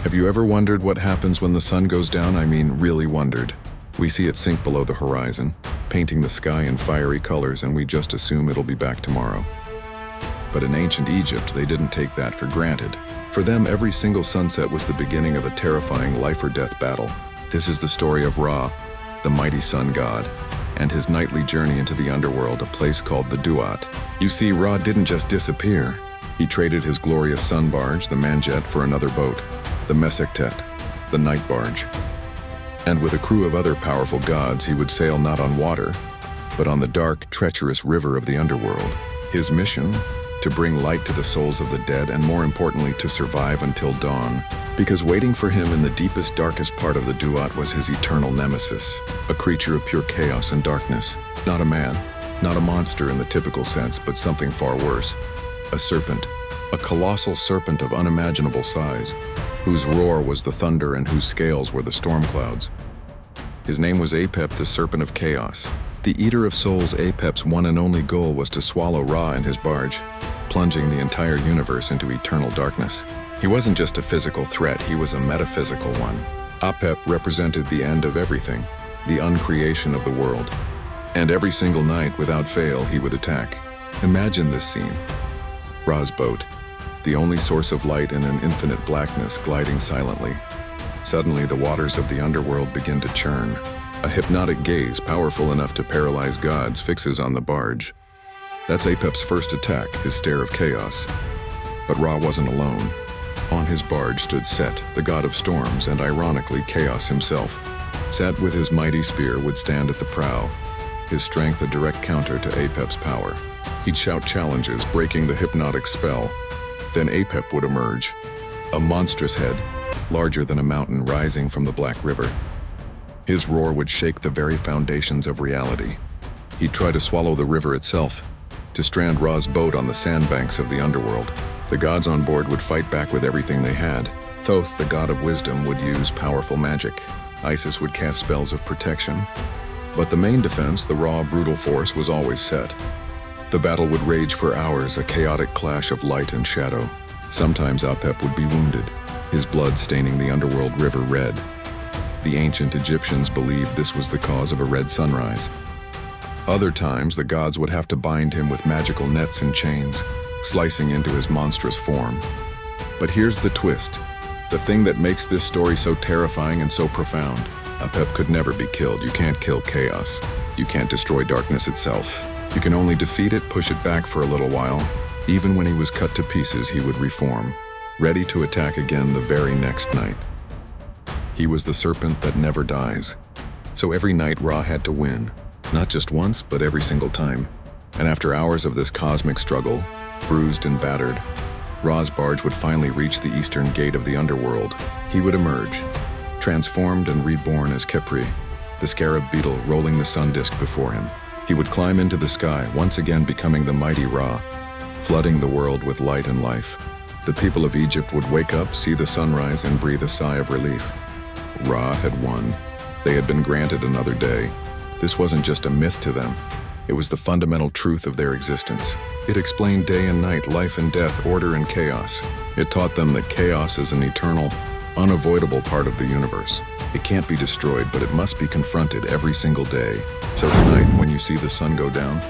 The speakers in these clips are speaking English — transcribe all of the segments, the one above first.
Have you ever wondered what happens when the sun goes down? I mean, really wondered. We see it sink below the horizon, painting the sky in fiery colors, and we just assume it'll be back tomorrow. But in ancient Egypt, they didn't take that for granted. For them, every single sunset was the beginning of a terrifying life-or-death battle. This is the story of Ra, the mighty sun god, and his nightly journey into the underworld, a place called the Duat. You see, Ra didn't just disappear. He traded his glorious sun barge, the Manjet, for another boat, the Mesektet, the night barge. And with a crew of other powerful gods, he would sail not on water, but on the dark, treacherous river of the underworld. His mission? To bring light to the souls of the dead, and more importantly, to survive until dawn. Because waiting for him in the deepest, darkest part of the Duat was his eternal nemesis, a creature of pure chaos and darkness. Not a man, not a monster in the typical sense, but something far worse. A serpent, a colossal serpent of unimaginable size, whose roar was the thunder and whose scales were the storm clouds. His name was Apep, the Serpent of Chaos. The Eater of Souls, Apep's one and only goal was to swallow Ra and his barge, plunging the entire universe into eternal darkness. He wasn't just a physical threat, he was a metaphysical one. Apep represented the end of everything, the uncreation of the world. And every single night, without fail, he would attack. Imagine this scene. Ra's boat, the only source of light in an infinite blackness, gliding silently. Suddenly, the waters of the underworld begin to churn. A hypnotic gaze, powerful enough to paralyze gods, fixes on the barge. That's Apep's first attack, his stare of chaos. But Ra wasn't alone. On his barge stood Set, the god of storms, and ironically, chaos himself. Set, with his mighty spear, would stand at the prow, his strength a direct counter to Apep's power. He'd shout challenges, breaking the hypnotic spell. Then Apep would emerge, a monstrous head, larger than a mountain, rising from the black river. His roar would shake the very foundations of reality. He'd try to swallow the river itself, to strand Ra's boat on the sandbanks of the underworld. The gods on board would fight back with everything they had. Thoth, the god of wisdom, would use powerful magic. Isis would cast spells of protection. But the main defense, the raw, brutal force, was always Set. The battle would rage for hours, a chaotic clash of light and shadow. Sometimes Apep would be wounded, his blood staining the underworld river red. The ancient Egyptians believed this was the cause of a red sunrise. Other times, the gods would have to bind him with magical nets and chains, slicing into his monstrous form. But here's the twist, the thing that makes this story so terrifying and so profound. Apep could never be killed. You can't kill chaos. You can't destroy darkness itself. You can only defeat it, push it back for a little while. Even when he was cut to pieces, he would reform, ready to attack again the very next night. He was the serpent that never dies. So every night Ra had to win. Not just once, but every single time. And after hours of this cosmic struggle, bruised and battered, Ra's barge would finally reach the eastern gate of the underworld. He would emerge, transformed and reborn as Khepri, the scarab beetle rolling the sun disk before him. He would climb into the sky, once again becoming the mighty Ra, flooding the world with light and life. The people of Egypt would wake up, see the sunrise, and breathe a sigh of relief. Ra had won. They had been granted another day. This wasn't just a myth to them. It was the fundamental truth of their existence. It explained day and night, life and death, order and chaos. It taught them that chaos is an eternal, unavoidable part of the universe. It can't be destroyed, but it must be confronted every single day. So tonight, when you see the sun go down,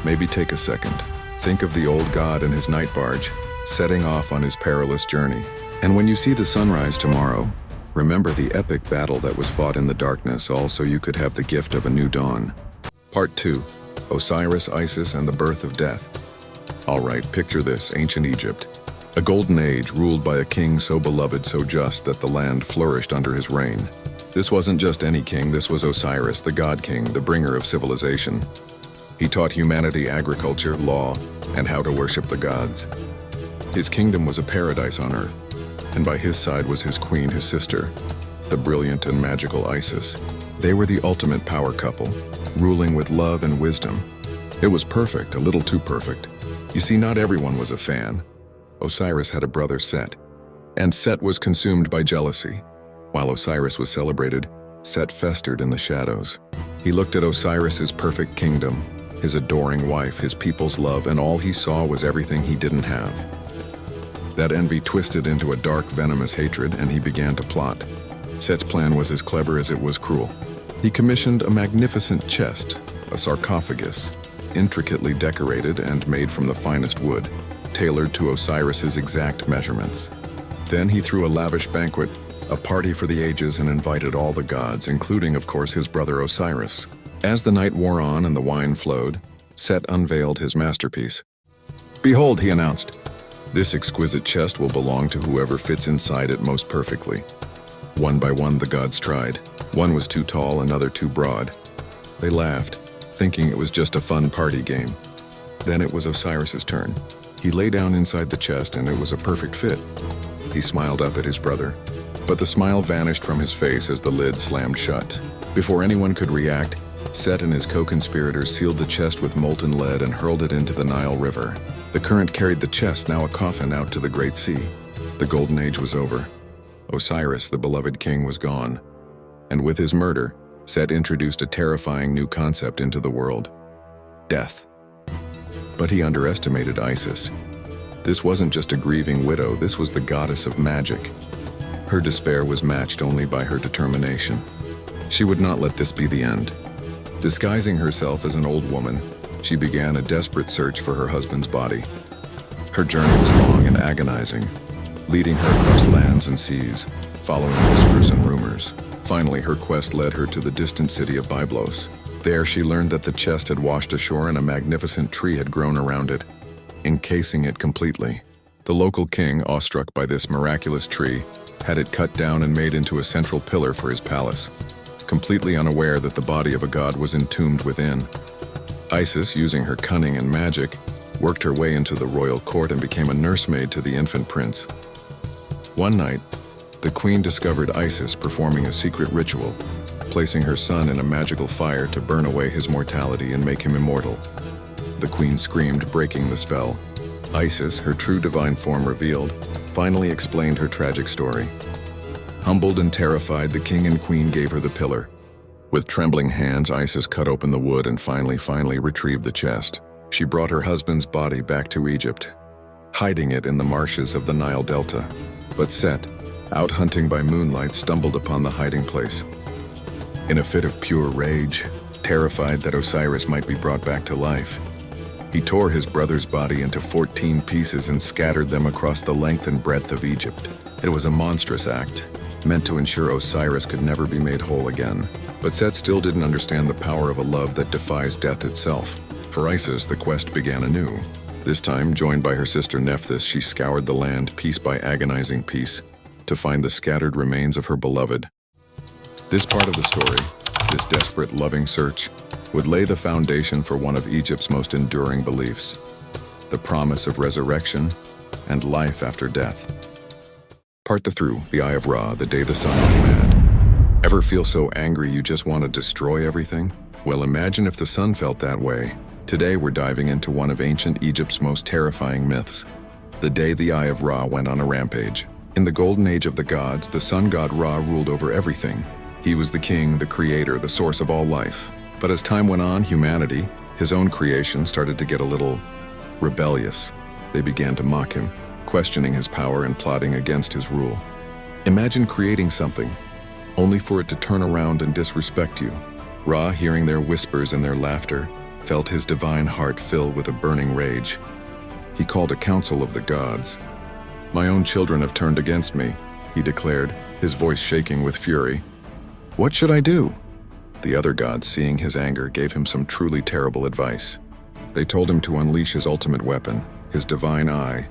maybe take a second. Think of the old god and his night barge, setting off on his perilous journey. And when you see the sunrise tomorrow, remember the epic battle that was fought in the darkness, all so you could have the gift of a new dawn. Part 2. Osiris, Isis, and the Birth of Death. All right, picture this, ancient Egypt. A golden age ruled by a king so beloved, so just, that the land flourished under his reign. This wasn't just any king, this was Osiris, the god king, the bringer of civilization. He taught humanity agriculture, law, and how to worship the gods. His kingdom was a paradise on earth, and by his side was his queen, his sister, the brilliant and magical Isis. They were the ultimate power couple, ruling with love and wisdom. It was perfect, a little too perfect. You see, not everyone was a fan. Osiris had a brother, Set, and Set was consumed by jealousy. While Osiris was celebrated, Set festered in the shadows. He looked at Osiris's perfect kingdom, his adoring wife, his people's love, and all he saw was everything he didn't have. That envy twisted into a dark, venomous hatred, and he began to plot. Set's plan was as clever as it was cruel. He commissioned a magnificent chest, a sarcophagus, intricately decorated and made from the finest wood, tailored to Osiris's exact measurements. Then he threw a lavish banquet, a party for the ages, and invited all the gods, including, of course, his brother Osiris. As the night wore on and the wine flowed, Set unveiled his masterpiece. "Behold," he announced, "this exquisite chest will belong to whoever fits inside it most perfectly." One by one the gods tried. One was too tall, another too broad. They laughed, thinking it was just a fun party game. Then it was Osiris's turn. He lay down inside the chest and it was a perfect fit. He smiled up at his brother, but the smile vanished from his face as the lid slammed shut. Before anyone could react, Set and his co-conspirators sealed the chest with molten lead and hurled it into the Nile River. The current carried the chest, now a coffin, out to the Great Sea. The Golden Age was over. Osiris, the beloved king, was gone. And with his murder, Set introduced a terrifying new concept into the world: death. But he underestimated Isis. This wasn't just a grieving widow, this was the goddess of magic. Her despair was matched only by her determination. She would not let this be the end. Disguising herself as an old woman, she began a desperate search for her husband's body. Her journey was long and agonizing, leading her across lands and seas, following whispers and rumors. Finally, her quest led her to the distant city of Byblos. There, she learned that the chest had washed ashore and a magnificent tree had grown around it, encasing it completely. The local king, awestruck by this miraculous tree, had it cut down and made into a central pillar for his palace, completely unaware that the body of a god was entombed within. Isis, using her cunning and magic, worked her way into the royal court and became a nursemaid to the infant prince. One night, the queen discovered Isis performing a secret ritual, placing her son in a magical fire to burn away his mortality and make him immortal. The queen screamed, breaking the spell. Isis, her true divine form revealed, finally explained her tragic story. Humbled and terrified, the king and queen gave her the pillar. With trembling hands, Isis cut open the wood and finally retrieved the chest. She brought her husband's body back to Egypt, hiding it in the marshes of the Nile Delta. But Set, out hunting by moonlight, stumbled upon the hiding place. In a fit of pure rage, terrified that Osiris might be brought back to life, he tore his brother's body into 14 pieces and scattered them across the length and breadth of Egypt. It was a monstrous act, meant to ensure Osiris could never be made whole again. But Set still didn't understand the power of a love that defies death itself. For Isis, the quest began anew. This time, joined by her sister Nephthys, she scoured the land piece by agonizing piece to find the scattered remains of her beloved. This part of the story, this desperate, loving search, would lay the foundation for one of Egypt's most enduring beliefs: the promise of resurrection and life after death. Part through the Eye of Ra, the day the sun went mad. Ever feel so angry you just want to destroy everything? Well, imagine if the sun felt that way. Today we're diving into one of ancient Egypt's most terrifying myths: the day the Eye of Ra went on a rampage. In the golden age of the gods, the sun god Ra ruled over everything. He was the king, the creator, the source of all life. But as time went on, humanity, his own creation, started to get a little rebellious. They began to mock him, questioning his power and plotting against his rule. Imagine creating something, only for it to turn around and disrespect you. Ra, hearing their whispers and their laughter, felt his divine heart fill with a burning rage. He called a council of the gods. "My own children have turned against me," he declared, his voice shaking with fury. "What should I do?" The other gods, seeing his anger, gave him some truly terrible advice. They told him to unleash his ultimate weapon, his divine eye.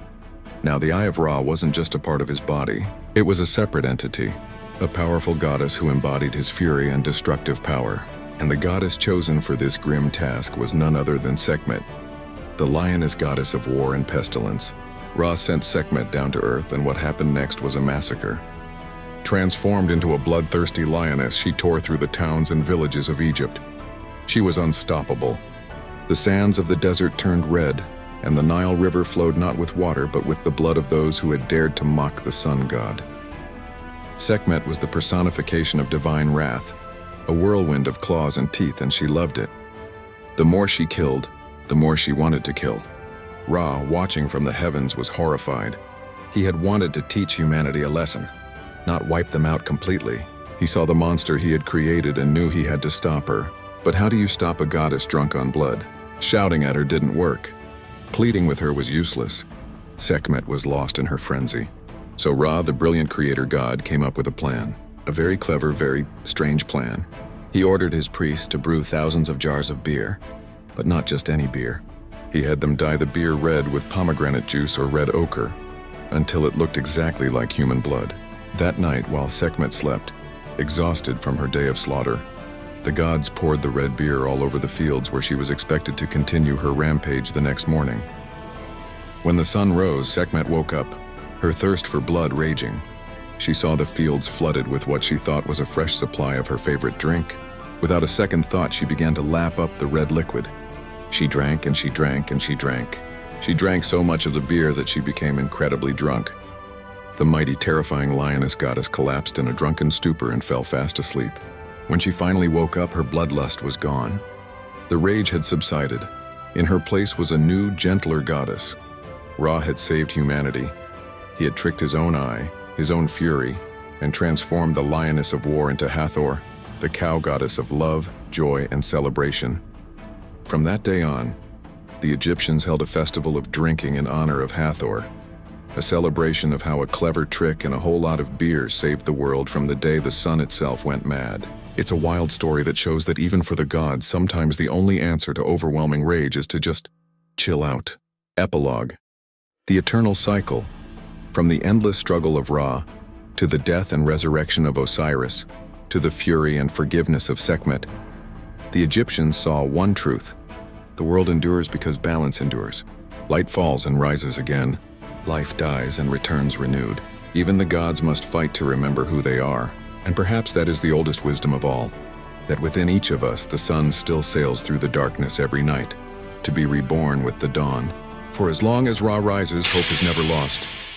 Now, the Eye of Ra wasn't just a part of his body. It was a separate entity, a powerful goddess who embodied his fury and destructive power. And the goddess chosen for this grim task was none other than Sekhmet, the lioness goddess of war and pestilence. Ra sent Sekhmet down to earth, and what happened next was a massacre. Transformed into a bloodthirsty lioness, she tore through the towns and villages of Egypt. She was unstoppable. The sands of the desert turned red, and the Nile River flowed not with water but with the blood of those who had dared to mock the sun god. Sekhmet was the personification of divine wrath, a whirlwind of claws and teeth, and she loved it. The more she killed, the more she wanted to kill. Ra, watching from the heavens, was horrified. He had wanted to teach humanity a lesson, not wipe them out completely. He saw the monster he had created and knew he had to stop her. But how do you stop a goddess drunk on blood? Shouting at her didn't work. Pleading with her was useless. Sekhmet was lost in her frenzy. So Ra, the brilliant creator god, came up with a plan. A very clever, very strange plan. He ordered his priests to brew thousands of jars of beer, but not just any beer. He had them dye the beer red with pomegranate juice or red ochre, until it looked exactly like human blood. That night, while Sekhmet slept, exhausted from her day of slaughter, the gods poured the red beer all over the fields where she was expected to continue her rampage the next morning. When the sun rose, Sekhmet woke up, her thirst for blood raging. She saw the fields flooded with what she thought was a fresh supply of her favorite drink. Without a second thought, she began to lap up the red liquid. She drank and she drank and she drank. She drank so much of the beer that she became incredibly drunk. The mighty, terrifying lioness goddess collapsed in a drunken stupor and fell fast asleep. When she finally woke up, her bloodlust was gone. The rage had subsided. In her place was a new, gentler goddess. Ra had saved humanity. He had tricked his own eye, his own fury, and transformed the lioness of war into Hathor, the cow goddess of love, joy, and celebration. From that day on, the Egyptians held a festival of drinking in honor of Hathor, a celebration of how a clever trick and a whole lot of beer saved the world from the day the sun itself went mad. It's a wild story that shows that even for the gods, sometimes the only answer to overwhelming rage is to just chill out. Epilogue. The eternal cycle. From the endless struggle of Ra, to the death and resurrection of Osiris, to the fury and forgiveness of Sekhmet, the Egyptians saw one truth. The world endures because balance endures. Light falls and rises again. Life dies and returns renewed. Even the gods must fight to remember who they are. And perhaps that is the oldest wisdom of all, that within each of us the sun still sails through the darkness every night, to be reborn with the dawn. For as long as Ra rises, hope is never lost.